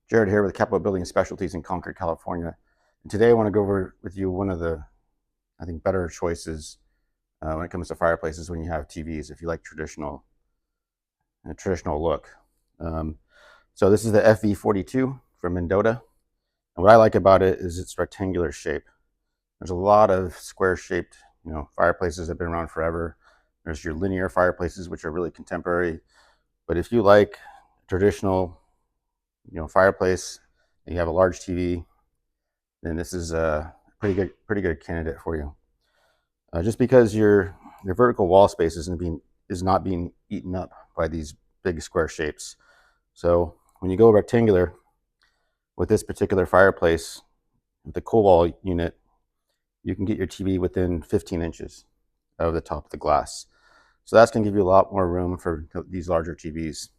Jared here with Capo Building Specialties in Concord, California. And today I want to go over with you one of the, I think, better choices when it comes to fireplaces when you have TVs, if you like a traditional look. So this is the FV42 from Mendota. And what I like about it is its rectangular shape. There's a lot of square-shaped, fireplaces that have been around forever. There's your linear fireplaces, which are really contemporary. But if you like traditional, fireplace, and you have a large TV, then this is a pretty good candidate for you. Just because your vertical wall space is not being eaten up by these big square shapes. So when you go rectangular with this particular fireplace, with the cool wall unit, you can get your TV within 15 inches of the top of the glass. So that's going to give you a lot more room for these larger TVs.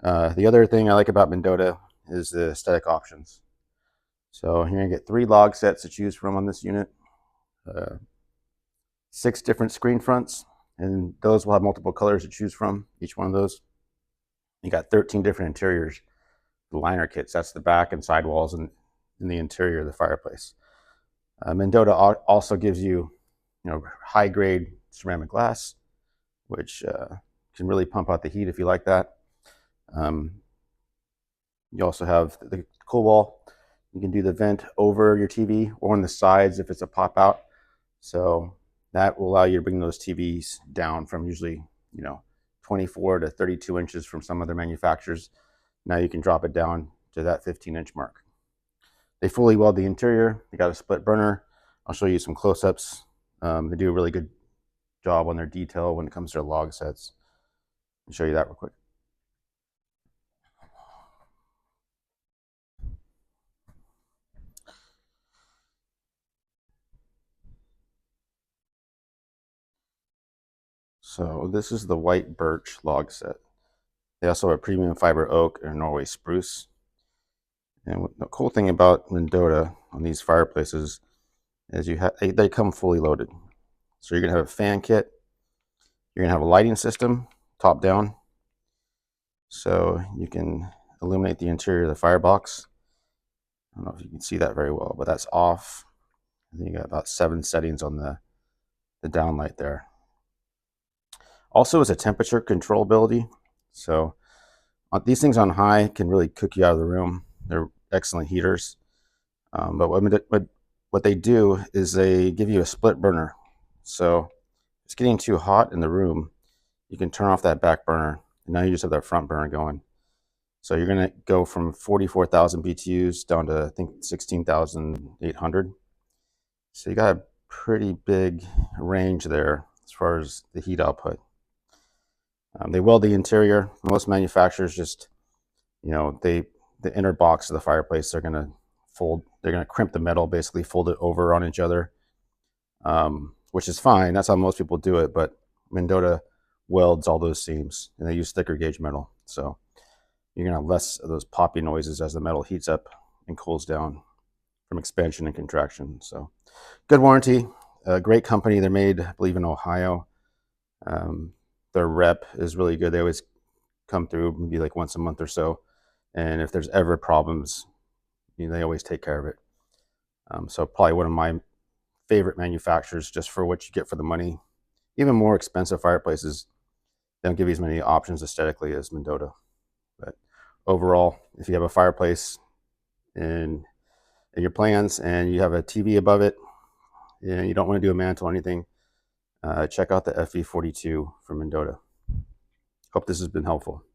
The other thing I like about Mendota is the aesthetic options. So you're going to get 3 log sets to choose from on this unit, 6 different screen fronts, and those will have multiple colors to choose from, each one of those. You got 13 different interiors, the liner kits, that's the back and side walls and in the interior of the fireplace. Mendota also gives you, high grade ceramic glass, which can really pump out the heat if you like that. You also have the cool wall. You can do the vent over your TV or on the sides if it's a pop out. So that will allow you to bring those TVs down from usually, 24 to 32 inches from some other manufacturers. Now you can drop it down to that 15-inch mark. They fully weld the interior. They got a split burner. I'll show you some close-ups. They do a really good job on their detail when it comes to their log sets. I'll show you that real quick. So this is the white birch log set. They also have a premium fiber oak and Norway spruce. And the cool thing about Mendota on these fireplaces is they come fully loaded. So you're gonna have a fan kit. You're gonna have a lighting system, top down. So you can illuminate the interior of the firebox. I don't know if you can see that very well, but that's off. I think you got about 7 settings on the downlight there. Also is a temperature controllability. So these things on high can really cook you out of the room. They're excellent heaters. But what they do is they give you a split burner. So if it's getting too hot in the room, you can turn off that back burner. And now you just have that front burner going. So you're going to go from 44,000 BTUs down to, I think, 16,800. So you got a pretty big range there as far as the heat output. They weld the interior. Most manufacturers just, the inner box of the fireplace, they're going to crimp the metal, basically fold it over on each other, which is fine. That's how most people do it. But Mendota welds all those seams, and they use thicker gauge metal. So you're going to have less of those poppy noises as the metal heats up and cools down from expansion and contraction. So good warranty, great company. They're made, I believe, in Ohio. Their rep is really good. They always come through maybe like once a month or so. And if there's ever problems, they always take care of it. So probably one of my favorite manufacturers just for what you get for the money. Even more expensive fireplaces, they don't give you as many options aesthetically as Mendota. But overall, if you have a fireplace in your plans and you have a TV above it and you don't want to do a mantle or anything, check out the FV42 from Mendota. Hope this has been helpful.